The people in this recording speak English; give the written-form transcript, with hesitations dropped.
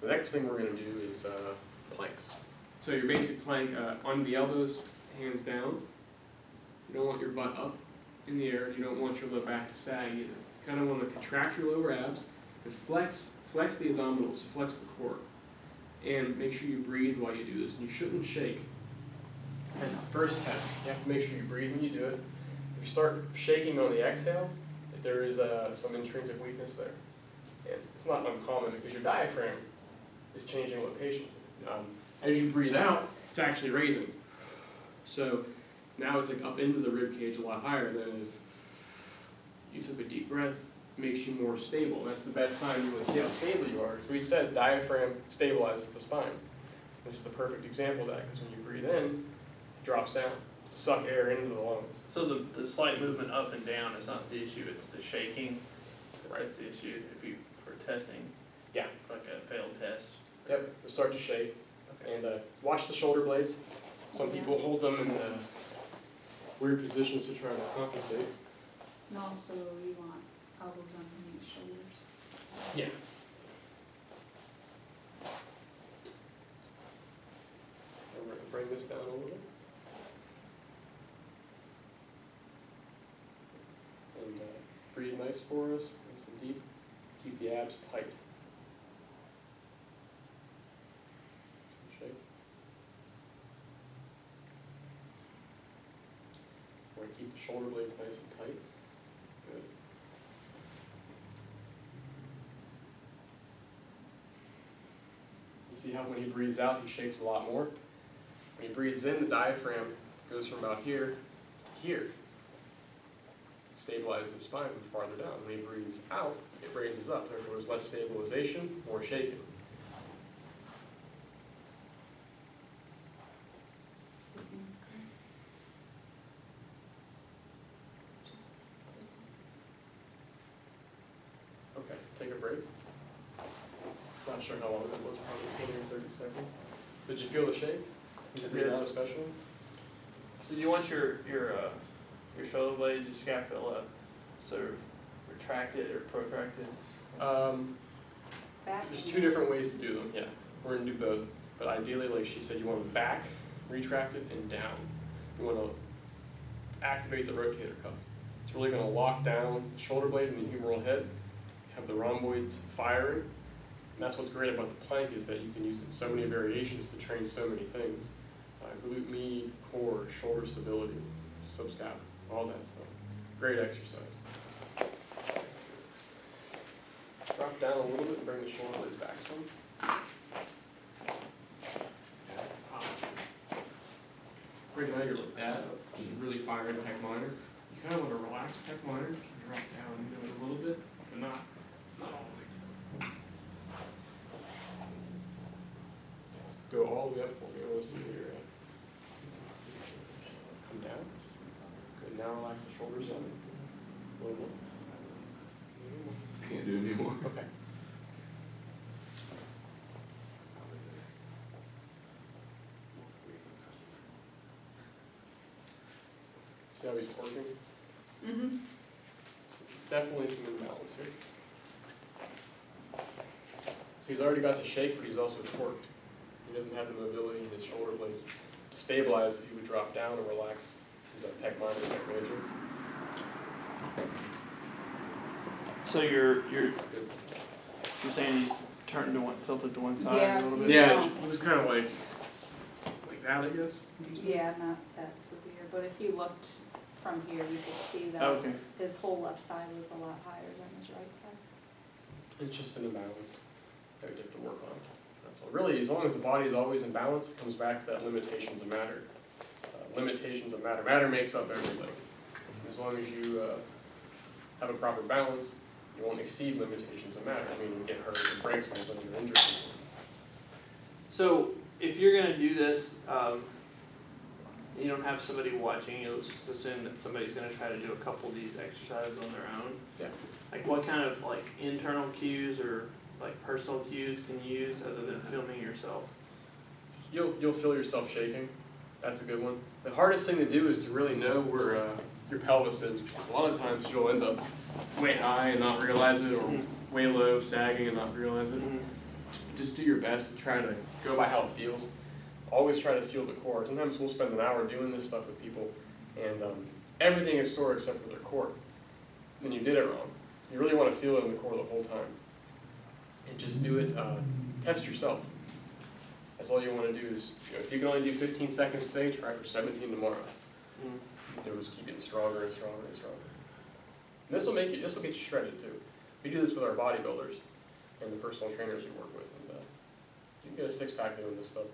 The next thing we're going to do is planks. So your basic plank, on the elbows, hands down. You don't want your butt up in the air. You don't want your low back to sag either. You kind of want to contract your lower abs and flex the abdominals, flex the core. And make sure you breathe while you do this. And you shouldn't shake. That's the first test. You have to make sure you breathe when you do it. If you start shaking on the exhale, there is some intrinsic weakness there. And it's not uncommon because your diaphragm is changing location. As you breathe out, it's actually raising. So now it's like up into the rib cage a lot higher than if you took a deep breath. It makes you more stable. That's the best sign you want to see how stable you are. As we said, diaphragm stabilizes the spine. This is the perfect example of that because when you breathe in, it drops down. Suck air into the lungs. So the slight movement up and down is not the issue, it's the shaking. Right. That's the issue if you for testing. Yeah. Like a failed test. Yep, you'll start to shake. Okay. And watch the shoulder blades. Some people hold them in weird positions to try to compensate. And also you want elbows underneath shoulders. Yeah. And we're going to bring this down a little. And breathe nice for us, nice and deep. Keep the abs tight. Some shake. We're going to keep the shoulder blades nice and tight. Good. You see how when he breathes out, he shakes a lot more? When he breathes in, the diaphragm goes from about here to here, stabilizing the spine farther down. When he breathes out, it raises up. Therefore, there's less stabilization, more shaking. Okay, take a break. Not sure how long that was, probably 20 or 30 seconds. Did you feel the shake? Did you breathe out especially? So do you want your shoulder blades, your scapula, sort of retracted or protracted? Back There's and two different ways to do them, yeah. We're going to do both. But ideally, like she said, you want them back, retracted, and down. You want to activate the rotator cuff. It's really going to lock down the shoulder blade and the humeral head, have the rhomboids firing. And that's what's great about the plank is that you can use it in so many variations to train so many things. Glute med, core, shoulder stability, subscap, all that stuff. Great exercise. Drop down a little bit and bring the shoulder blades back some. Right now you're like that, which is really firing pec minor. You kind of want to relax pec minor, drop down into it a little bit, but not all the way. Go all the way up for me. Let's see where you're at. Come down. Good. Now relax the shoulders some. A little more. Can't do it anymore. Okay. See how he's torquing? Mm-hmm. Definitely some imbalance here. So he's already got the shake, but he's also torqued. He doesn't have the mobility in his shoulder blades to stabilize if he would drop down and relax. He's at pec minor, pec major. So you're saying he's tilted to one side Yeah, a little bit? Yeah, he was kind of like that, I guess. Would you say? Yeah, not that severe, but if you looked from here, you could see that Okay. his whole left side was a lot higher than his right side. It's just an imbalance that we have to work on. That's all. Really, as long as the body is always in balance, it comes back to that limitations of matter. Limitations of matter. Matter makes up everything. As long as you have a proper balance, you won't exceed limitations of matter. I mean, you get hurt or break something or injure people. So if you're going to do this, you don't have somebody watching, you'll just assume that somebody's going to try to do a couple of these exercises on their own. Yeah. Like what kind of like internal cues or like personal cues can you use other than filming yourself? You'll feel yourself shaking. That's a good one. The hardest thing to do is to really know where your pelvis is, because a lot of times you'll end up way high and not realize it, or way low, sagging and not realize it. just do your best to try to go by how it feels. Always try to feel the core. Sometimes we'll spend an hour doing this stuff with people, and everything is sore except for their core. Then you did it wrong. You really want to feel it in the core the whole time. And just do it, test yourself. That's all you want to do is, if you can only do 15 seconds today, try for 17 tomorrow. It was keep getting stronger and stronger and stronger. And this will get you shredded too. We do this with our bodybuilders and the personal trainers we work with, and you can get a six-pack doing this stuff.